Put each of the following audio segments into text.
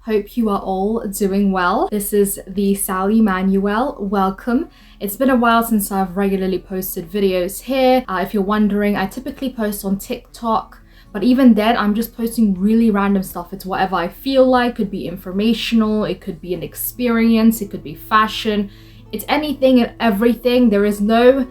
Hope you are all doing well. This is the Sally Manuel. Welcome. It's been a while since I've regularly posted videos here. If you're wondering, I typically post on TikTok, but even then I'm just posting really random stuff. It's whatever I feel like. It could be informational, it could be an experience, it could be fashion. It's anything and everything. There is no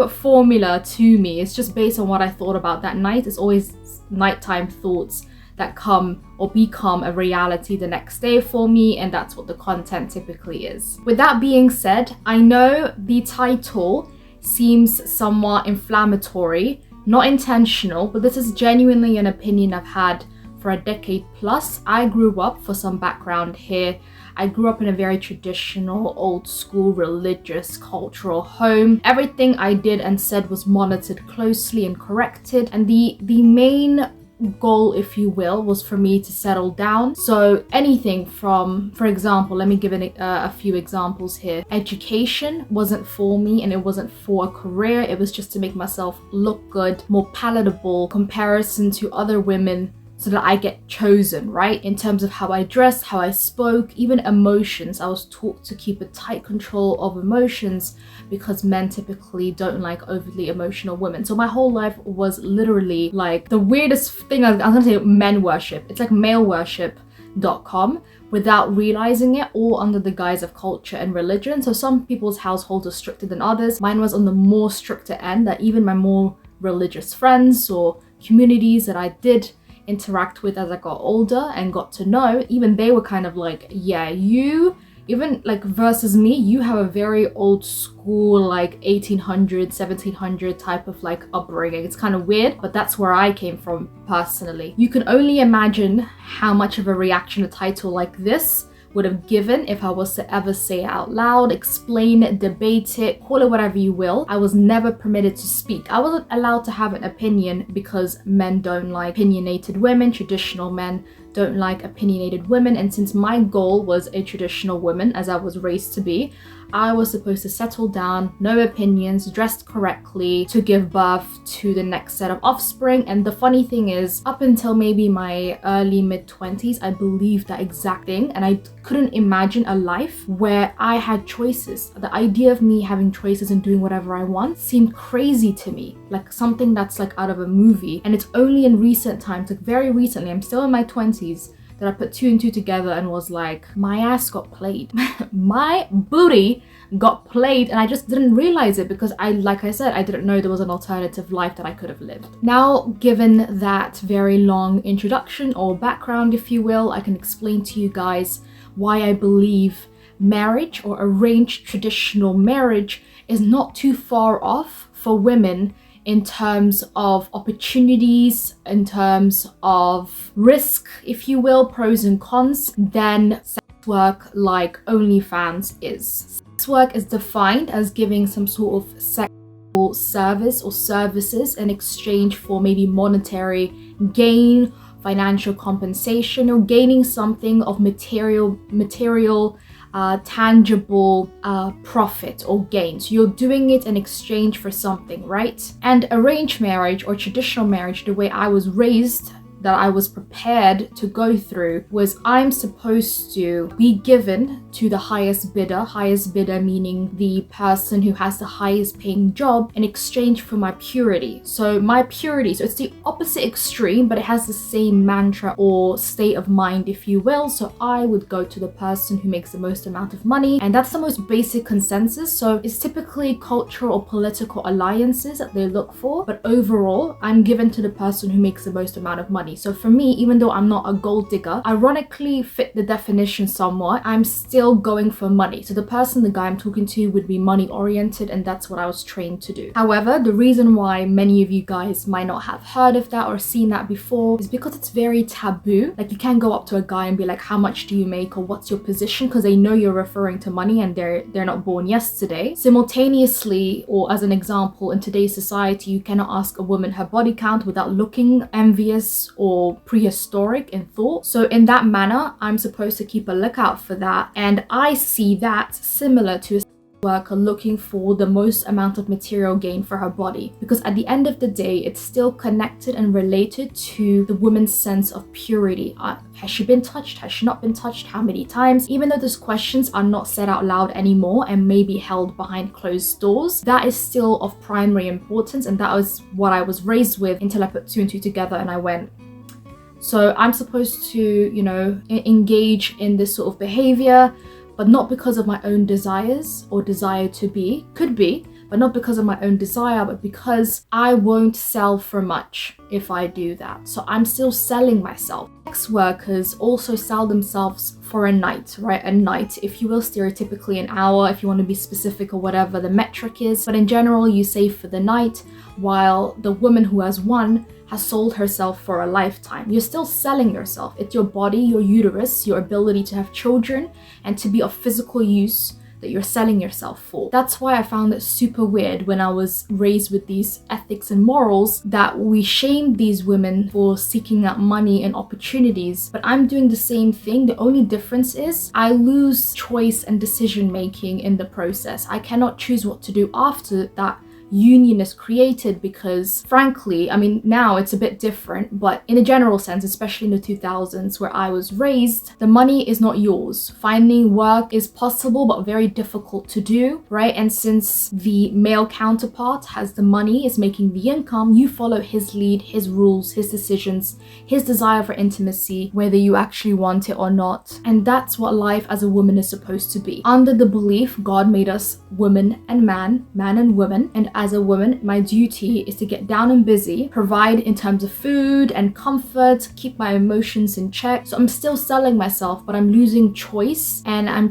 formula to me. It's just based on what I thought about that night. It's always nighttime thoughts that come or become a reality the next day for me, and that's what the content typically is. With that being said, I know the title seems somewhat inflammatory, not intentional, but this is genuinely an opinion I've had for a decade plus. I grew up, for some background here, I grew up in a very traditional, old school, religious, cultural home. Everything I did and said was monitored closely and corrected, and the main goal, if you will, was for me to settle down. So anything from, for example, let me give a few examples here. Education wasn't for me, and it wasn't for a career. It was just to make myself look good, more palatable comparison to other women, so that I get chosen, right? In terms of how I dressed, how I spoke, even emotions. I was taught to keep a tight control of emotions because men typically don't like overly emotional women. So my whole life was literally like the weirdest thing. I was gonna say men worship. It's like maleworship.com without realizing it, all under the guise of culture and religion. So some people's households are stricter than others. Mine was on the more stricter end, that even my more religious friends or communities that I did interact with as I got older and got to know, even they were kind of like, yeah, you, even like versus me, you have a very old school, like 1800, 1700 type of like upbringing. It's kind of weird, but that's where I came from personally. You can only imagine how much of a reaction a title like this would have given if I was to ever say it out loud, explain it, debate it, call it whatever you will. I was never permitted to speak. I wasn't allowed to have an opinion because men don't like opinionated women. Traditional men don't like opinionated women, and since my goal was a traditional woman, as I was raised to be, I was supposed to settle down, no opinions, dressed correctly, to give birth to the next set of offspring. And the funny thing is, up until maybe my early mid-20s, I believed that exact thing, and I couldn't imagine a life where I had choices. The idea of me having choices and doing whatever I want seemed crazy to me, like something that's like out of a movie. And it's only in recent times, like very recently, I'm still in my 20s, that I put two and two together and was like, my ass got played. My booty got played, and I just didn't realize it because like I said, I didn't know there was an alternative life that I could have lived. Now, given that very long introduction or background, if you will, I can explain to you guys why I believe marriage or arranged traditional marriage is not too far off for women in terms of opportunities, in terms of risk, if you will, pros and cons, than sex work like OnlyFans is. Sex work is defined as giving some sort of sexual service or services in exchange for maybe monetary gain, financial compensation, or gaining something of material tangible profit or gain. So you're doing it in exchange for something, right? And arranged marriage or traditional marriage, the way I was raised, that I was prepared to go through, was I'm supposed to be given to the highest bidder meaning the person who has the highest paying job, in exchange for my purity. So my purity, so it's the opposite extreme, but it has the same mantra or state of mind, if you will. So I would go to the person who makes the most amount of money, and that's the most basic consensus. So it's typically cultural or political alliances that they look for, but overall I'm given to the person who makes the most amount of money. So for me, even though I'm not a gold digger, ironically fit the definition somewhat, I'm still going for money. So the guy I'm talking to would be money oriented, and that's what I was trained to do. However, the reason why many of you guys might not have heard of that or seen that before is because it's very taboo. Like, you can't go up to a guy and be like, how much do you make, or what's your position, because they know you're referring to money and they're not born yesterday. Simultaneously, or as an example, in today's society, you cannot ask a woman her body count without looking envious or prehistoric in thought. So in that manner, I'm supposed to keep a lookout for that, and I see that similar to worker looking for the most amount of material gain for her body, because at the end of the day it's still connected and related to the woman's sense of purity. Has she been touched? Has she not been touched? How many times? Even though those questions are not said out loud anymore and may be held behind closed doors, that is still of primary importance, and that was what I was raised with until I put two and two together and I went, so I'm supposed to, you know, engage in this sort of behavior, but not because of my own desires or desire to be, could be, but not because of my own desire, but because I won't sell for much if I do that. So I'm still selling myself. Sex workers also sell themselves for a night, right? A night, if you will, stereotypically an hour, if you want to be specific or whatever the metric is. But in general, you say for the night, while the woman who has won has sold herself for a lifetime. You're still selling yourself. It's your body, your uterus, your ability to have children and to be of physical use that you're selling yourself for. That's why I found it super weird when I was raised with these ethics and morals that we shamed these women for seeking out money and opportunities. But I'm doing the same thing. The only difference is I lose choice and decision making in the process. I cannot choose what to do after that union is created, because frankly, I mean, now it's a bit different, but in a general sense, especially in the 2000s where I was raised, the money is not yours. Finding work is possible but very difficult to do, right? And since the male counterpart has the money, is making the income, you follow his lead, his rules, his decisions, his desire for intimacy, whether you actually want it or not. And that's what life as a woman is supposed to be. Under the belief God made us woman and man and woman, and as a woman, my duty is to get down and busy, provide in terms of food and comfort, keep my emotions in check. So I'm still selling myself, but I'm losing choice and I'm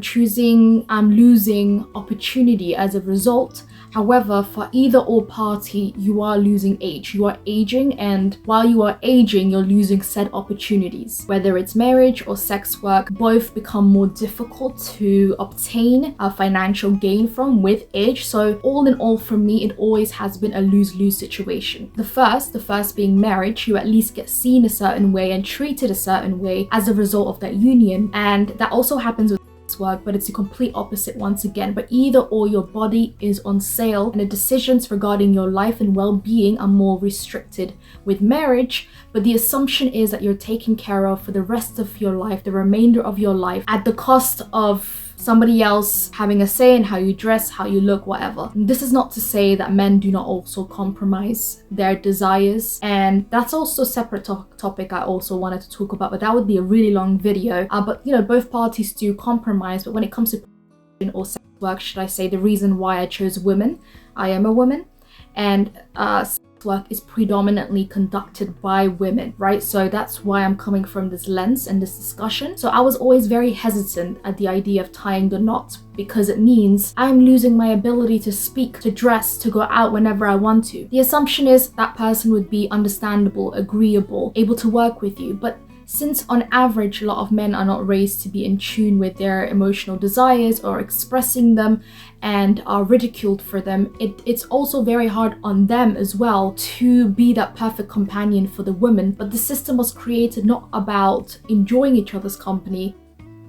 losing opportunity as a result. However, for either or party, you are losing age. You are aging, and while you are aging, you're losing said opportunities. Whether it's marriage or sex work, both become more difficult to obtain a financial gain from with age. So all in all, for me, it always has been a lose-lose situation. The first being marriage, you at least get seen a certain way and treated a certain way as a result of that union. And that also happens with work, but it's the complete opposite once again. But either or, your body is on sale and the decisions regarding your life and well-being are more restricted with marriage. But the assumption is that you're taken care of for the rest of your life, the remainder of your life, at the cost of somebody else having a say in how you dress, how you look, whatever. And this is not to say that men do not also compromise their desires, and that's also a separate topic I also wanted to talk about, but that would be a really long video. But you know, both parties do compromise, but when it comes to or sex work, should I say, the reason why I chose women, I am a woman, and sex work is predominantly conducted by women, right? So that's why I'm coming from this lens and this discussion. So I was always very hesitant at the idea of tying the knot, because it means I'm losing my ability to speak, to dress, to go out whenever I want to. The assumption is that person would be understandable, agreeable, able to work with you, but since on average a lot of men are not raised to be in tune with their emotional desires or expressing them and are ridiculed for them, it's also very hard on them as well to be that perfect companion for the woman. But the system was created not about enjoying each other's company.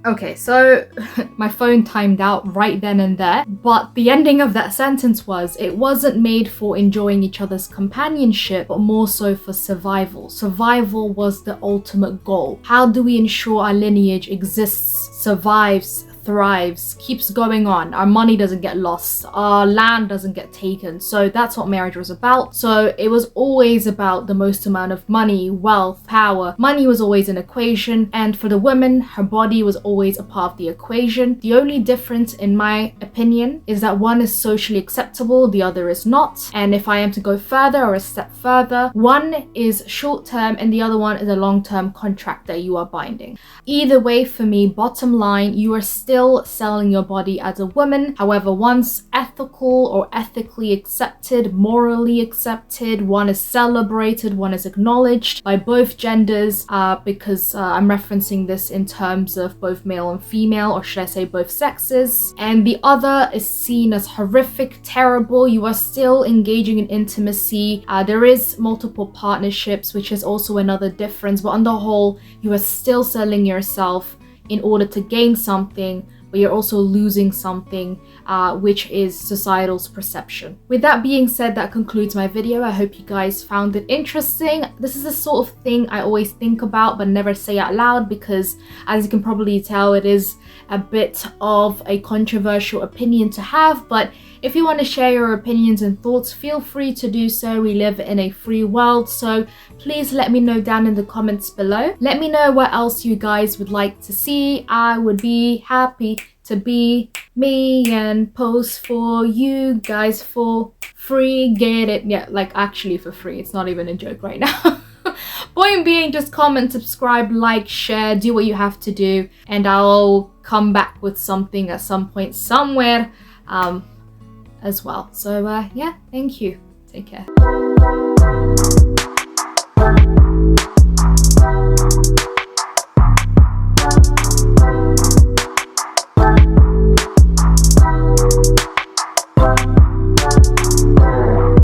Okay, so my phone timed out right then and there, but the ending of that sentence was, it wasn't made for enjoying each other's companionship, but more so for survival. Survival was the ultimate goal. How do we ensure our lineage exists, survives, thrives, keeps going on, our money doesn't get lost, our land doesn't get taken? So that's what marriage was about. So it was always about the most amount of money, wealth, power. Money was always an equation, and for the woman, her body was always a part of the equation. The only difference, in my opinion, is that one is socially acceptable, the other is not. And if I am to go further or a step further, one is short-term and the other one is a long-term contract that you are binding. Either way, for me, bottom line, you are still selling your body as a woman. However, one's ethical or ethically accepted, morally accepted, one is celebrated, one is acknowledged by both genders, because I'm referencing this in terms of both male and female, or should I say both sexes. And the other is seen as horrific, terrible. You are still engaging in intimacy. There is multiple partnerships, which is also another difference, but on the whole, you are still selling yourself in order to gain something but you're also losing something, which is societal's perception. With that being said, that concludes my video. I hope you guys found it interesting. This is the sort of thing I always think about but never say out loud, because as you can probably tell, it is a bit of a controversial opinion to have. But if you want to share your opinions and thoughts, feel free to do so. We live in a free world, so please let me know down in the comments below. Let me know what else you guys would like to see. I would be happy to be me and post for you guys for free. Get it? Yeah, like actually for free. It's not even a joke right now. Point being, just comment, subscribe, like, share, do what you have to do, and I'll come back with something at some point somewhere as well. So yeah, thank you. Take care.